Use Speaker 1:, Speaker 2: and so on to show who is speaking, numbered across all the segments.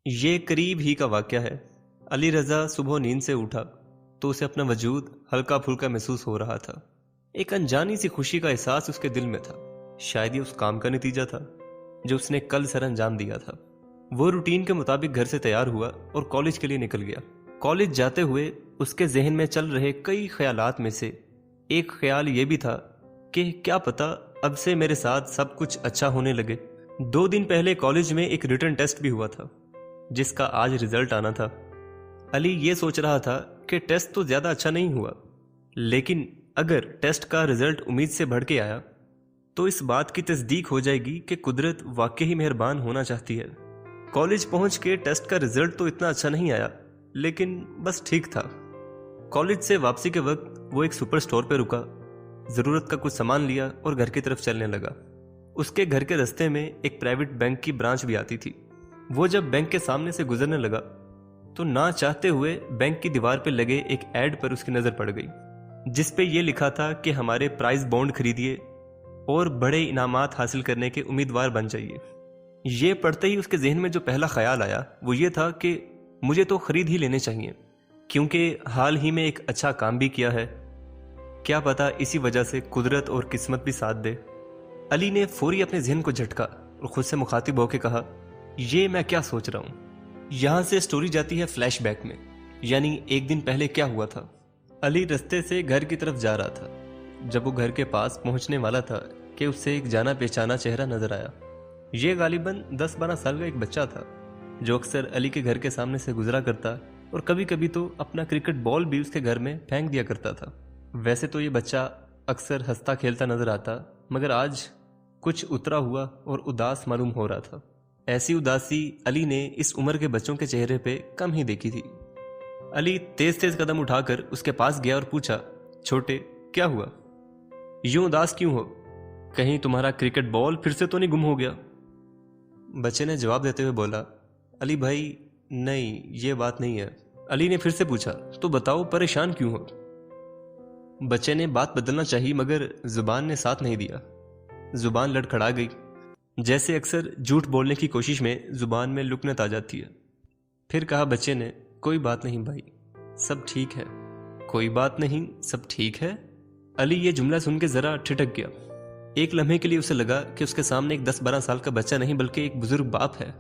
Speaker 1: ये करीब ही का वाक़या है। अली रज़ा सुबह नींद से उठा तो उसे अपना वजूद हल्का फुल्का महसूस हो रहा था। एक अनजानी सी खुशी का एहसास उसके दिल में था। शायद ये उस काम का नतीजा था जो उसने कल सर अंजाम दिया था। वो रूटीन के मुताबिक घर से तैयार हुआ और कॉलेज के लिए निकल गया। कॉलेज जाते हुए उसके जहन में चल रहे कई ख्यालात में से एक ख्याल ये भी था कि क्या पता अब से मेरे साथ सब कुछ अच्छा होने लगे। 2 दिन पहले कॉलेज में एक रिटन टेस्ट भी हुआ था जिसका आज रिजल्ट आना था। अली ये सोच रहा था कि टेस्ट तो ज़्यादा अच्छा नहीं हुआ, लेकिन अगर टेस्ट का रिजल्ट उम्मीद से बढ़ के आया तो इस बात की तस्दीक हो जाएगी कि कुदरत वाकई ही मेहरबान होना चाहती है। कॉलेज पहुंच के टेस्ट का रिजल्ट तो इतना अच्छा नहीं आया, लेकिन बस ठीक था। कॉलेज से वापसी के वक्त वो एक सुपर स्टोर पर रुका, ज़रूरत का कुछ सामान लिया और घर की तरफ चलने लगा। उसके घर के रास्ते में एक प्राइवेट बैंक की ब्रांच भी आती थी। वो जब बैंक के सामने से गुजरने लगा तो ना चाहते हुए बैंक की दीवार पर लगे एक ऐड पर उसकी नज़र पड़ गई, जिस पे ये लिखा था कि हमारे प्राइज बॉन्ड खरीदिए और बड़े इनामात हासिल करने के उम्मीदवार बन जाइए। ये पढ़ते ही उसके जहन में जो पहला ख्याल आया वो ये था कि मुझे तो खरीद ही लेने चाहिए, क्योंकि हाल ही में एक अच्छा काम भी किया है। क्या पता इसी वजह से कुदरत और किस्मत भी साथ दे। अली ने फौरी अपने जहन को झटका और खुद से मुखातिब होकर कहा, ये मैं क्या सोच रहा हूँ। यहाँ से स्टोरी जाती है फ्लैशबैक में, यानी एक दिन पहले क्या हुआ था। अली रास्ते से घर की तरफ जा रहा था। जब वो घर के पास पहुंचने वाला था कि उससे एक जाना पहचाना चेहरा नजर आया। ये गालिबन 10-12 साल का एक बच्चा था जो अक्सर अली के घर के सामने से गुजरा करता और कभी कभी तो अपना क्रिकेट बॉल भी उसके घर में फेंक दिया करता था। वैसे तो ये बच्चा अक्सर हंसता खेलता नजर आता, मगर आज कुछ उतरा हुआ और उदास मालूम हो रहा था। ऐसी उदासी अली ने इस उम्र के बच्चों के चेहरे पे कम ही देखी थी। अली तेज तेज कदम उठाकर उसके पास गया और पूछा, छोटे क्या हुआ, यूं उदास क्यों हो? कहीं तुम्हारा क्रिकेट बॉल फिर से तो नहीं गुम हो गया? बच्चे ने जवाब देते हुए बोला, अली भाई नहीं, ये बात नहीं है। अली ने फिर से पूछा, तो बताओ परेशान क्यों हो? बच्चे ने बात बदलना चाहिए मगर जुबान ने साथ नहीं दिया। जुबान लड़खड़ा गई, जैसे अक्सर झूठ बोलने की कोशिश में जुबान में लुकनत आ जाती है। फिर कहा बच्चे ने, कोई बात नहीं भाई, सब ठीक है। कोई बात नहीं, सब ठीक है? अली ये जुमला सुन के जरा ठिठक गया। एक लम्हे के लिए उसे लगा कि उसके सामने एक 10-12 साल का बच्चा नहीं बल्कि एक बुजुर्ग बाप है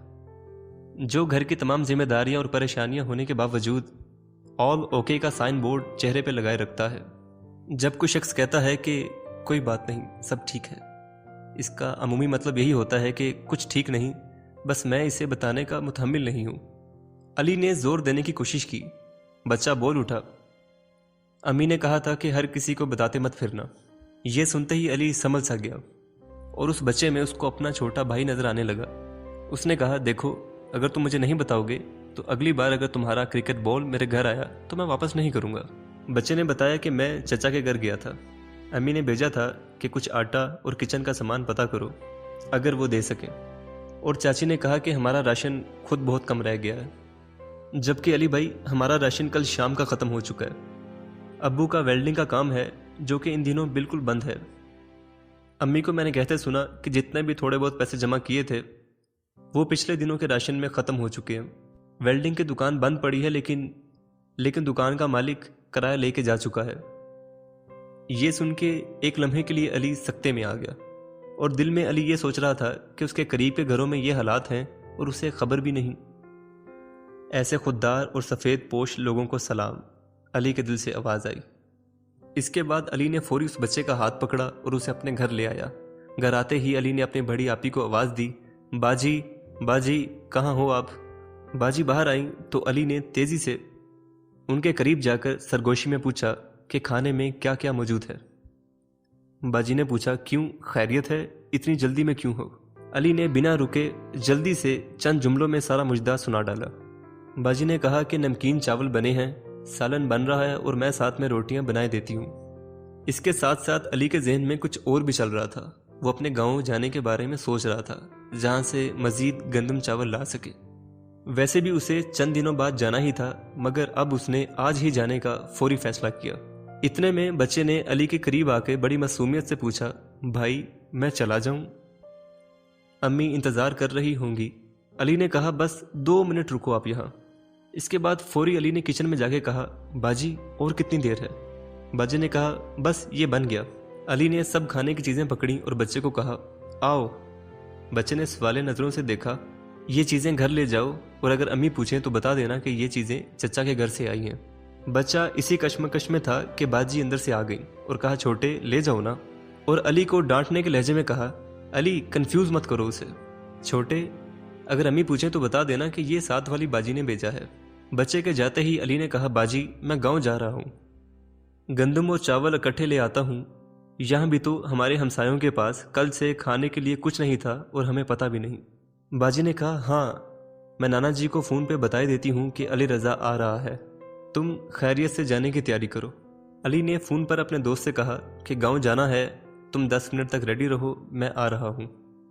Speaker 1: जो घर की तमाम जिम्मेदारियां और परेशानियां होने के बावजूद ऑल ओके का साइन बोर्ड चेहरे पे लगाए रखता है। जब कोई शख्स कहता है कि कोई बात नहीं, सब ठीक है, इसका अमूमी मतलब यही होता है कि कुछ ठीक नहीं, बस मैं इसे बताने का मुतहम्मिल नहीं हूं। अली ने जोर देने की कोशिश की। बच्चा बोल उठा, अम्मी ने कहा था कि हर किसी को बताते मत फिरना। यह सुनते ही अली समझ सा गया और उस बच्चे में उसको अपना छोटा भाई नजर आने लगा। उसने कहा, देखो अगर तुम मुझे नहीं बताओगे तो अगली बार अगर तुम्हारा क्रिकेट बॉल मेरे घर आया तो मैं वापस नहीं करूंगा। बच्चे ने बताया कि मैं चचा के घर गया था, अम्मी ने भेजा था कि कुछ आटा और किचन का सामान पता करो अगर वो दे सके, और चाची ने कहा कि हमारा राशन खुद बहुत कम रह गया है, जबकि अली भाई हमारा राशन कल शाम का ख़त्म हो चुका है। अब्बू का वेल्डिंग का काम है जो कि इन दिनों बिल्कुल बंद है। अम्मी को मैंने कहते सुना कि जितने भी थोड़े बहुत पैसे जमा किए थे वो पिछले दिनों के राशन में ख़त्म हो चुके हैं। वेल्डिंग की दुकान बंद पड़ी है, लेकिन दुकान का मालिक किराया लेके जा चुका है। ये सुन के एक लम्हे के लिए अली सकते में आ गया और दिल में अली ये सोच रहा था कि उसके करीब के घरों में ये हालात हैं और उसे खबर भी नहीं। ऐसे खुददार और सफ़ेद पोश लोगों को सलाम, अली के दिल से आवाज़ आई। इसके बाद अली ने फौरी उस बच्चे का हाथ पकड़ा और उसे अपने घर ले आया। घर आते ही अली ने अपनी बड़ी आपी को आवाज़ दी, बाजी बाजी कहाँ हो आप? बाजी बाहर आई तो अली ने तेज़ी से उनके करीब जाकर सरगोशी में पूछा कि खाने में क्या क्या मौजूद है। बाजी ने पूछा, क्यों खैरियत है, इतनी जल्दी में क्यों हो? अली ने बिना रुके जल्दी से चंद जुमलों में सारा मुजदा सुना डाला। बाजी ने कहा कि नमकीन चावल बने हैं, सालन बन रहा है और मैं साथ में रोटियां बनाए देती हूँ। इसके साथ साथ अली के जहन में कुछ और भी चल रहा था। वो अपने गाँव जाने के बारे में सोच रहा था जहाँ से मजीद गंदम चावल ला सके। वैसे भी उसे चंद दिनों बाद जाना ही था, मगर अब उसने आज ही जाने का फौरी फैसला किया। इतने में बच्चे ने अली के करीब आके बड़ी मासूमियत से पूछा, भाई मैं चला जाऊं? अम्मी इंतज़ार कर रही होंगी, अली ने कहा, बस 2 मिनट रुको आप यहाँ। इसके बाद फौरी अली ने किचन में जाके कहा, बाजी और कितनी देर है? बाजी ने कहा, बस ये बन गया। अली ने सब खाने की चीज़ें पकड़ी और बच्चे को कहा, आओ। बच्चे ने सवाले नज़रों से देखा। ये चीज़ें घर ले जाओ और अगर अम्मी पूछें तो बता देना कि ये चीज़ें चचा के घर से आई हैं। बच्चा इसी कश्मकश में था कि बाजी अंदर से आ गई और कहा, छोटे ले जाओ ना। और अली को डांटने के लहजे में कहा, अली कंफ्यूज मत करो उसे। छोटे, अगर अम्मी पूछें तो बता देना कि ये साथ वाली बाजी ने भेजा है। बच्चे के जाते ही अली ने कहा, बाजी मैं गाँव जा रहा हूँ, गंदम और चावल इकट्ठे ले आता हूँ। यहाँ भी तो हमारे हमसायों के पास कल से खाने के लिए कुछ नहीं था और हमें पता भी नहीं। बाजी ने कहा, हाँ मैं नाना जी को फ़ोन पे बताई देती हूँ कि अली रज़ा आ रहा है, तुम खैरियत से जाने की तैयारी करो। अली ने फ़ोन पर अपने दोस्त से कहा कि गांव जाना है, तुम 10 मिनट तक रेडी रहो, मैं आ रहा हूँ।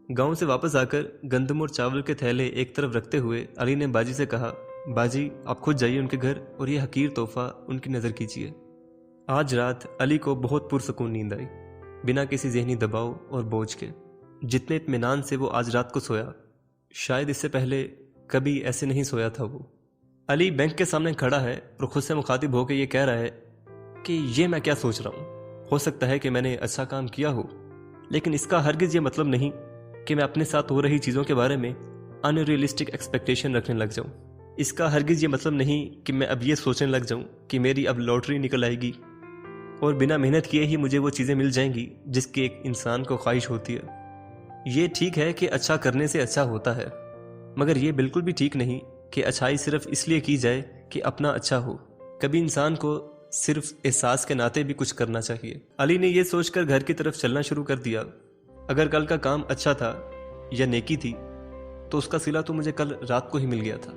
Speaker 1: गांव से वापस आकर गंदम और चावल के थैले एक तरफ रखते हुए अली ने बाजी से कहा, बाजी आप खुद जाइए उनके घर और ये हकीर तोहफा उनकी नज़र कीजिए। आज रात अली को बहुत पुरसकून नींद आई, बिना किसी जहनी दबाव और बोझ के। जितने इत्मीनान से वो आज रात को सोया, शायद इससे पहले कभी ऐसे नहीं सोया था वो। अली बैंक के सामने खड़ा है और खुद से मुखातिब होकर ये कह रहा है कि ये मैं क्या सोच रहा हूँ। हो सकता है कि मैंने अच्छा काम किया हो, लेकिन इसका हरगिज़ ये मतलब नहीं कि मैं अपने साथ हो रही चीज़ों के बारे में अनरियलिस्टिक एक्सपेक्टेशन रखने लग जाऊँ। इसका हरगिज़ ये मतलब नहीं कि मैं अब ये सोचने लग जाऊँ कि मेरी अब लॉटरी निकल आएगी और बिना मेहनत किए ही मुझे वो चीज़ें मिल जाएंगी जिसकी एक इंसान को ख्वाहिश होती है। ये ठीक है कि अच्छा करने से अच्छा होता है, मगर ये बिल्कुल भी ठीक नहीं कि अच्छाई सिर्फ इसलिए की जाए कि अपना अच्छा हो। कभी इंसान को सिर्फ एहसास के नाते भी कुछ करना चाहिए। अली ने यह सोचकर घर की तरफ चलना शुरू कर दिया, अगर कल का काम अच्छा था या नेकी थी तो उसका सिला तो मुझे कल रात को ही मिल गया था।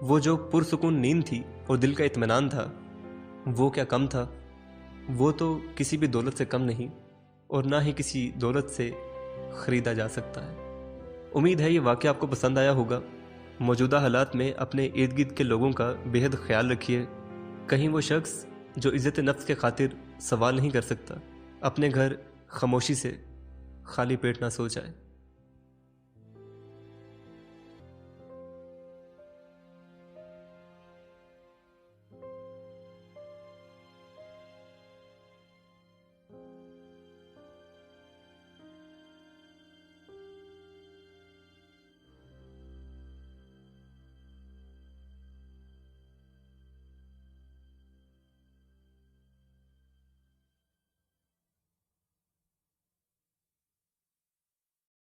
Speaker 1: वो जो पुरसुकून नींद थी और दिल का इत्मीनान था, वो क्या कम था? वो तो किसी भी दौलत से कम नहीं और ना ही किसी दौलत से ख़रीदा जा सकता है। उम्मीद है ये वाक़या आपको पसंद आया होगा। मौजूदा हालात में अपने इर्द गिर्द के लोगों का बेहद ख्याल रखिए। कहीं वो शख्स जो इज़्ज़त नफ्स के खातिर सवाल नहीं कर सकता, अपने घर खामोशी से खाली पेट ना सो जाए।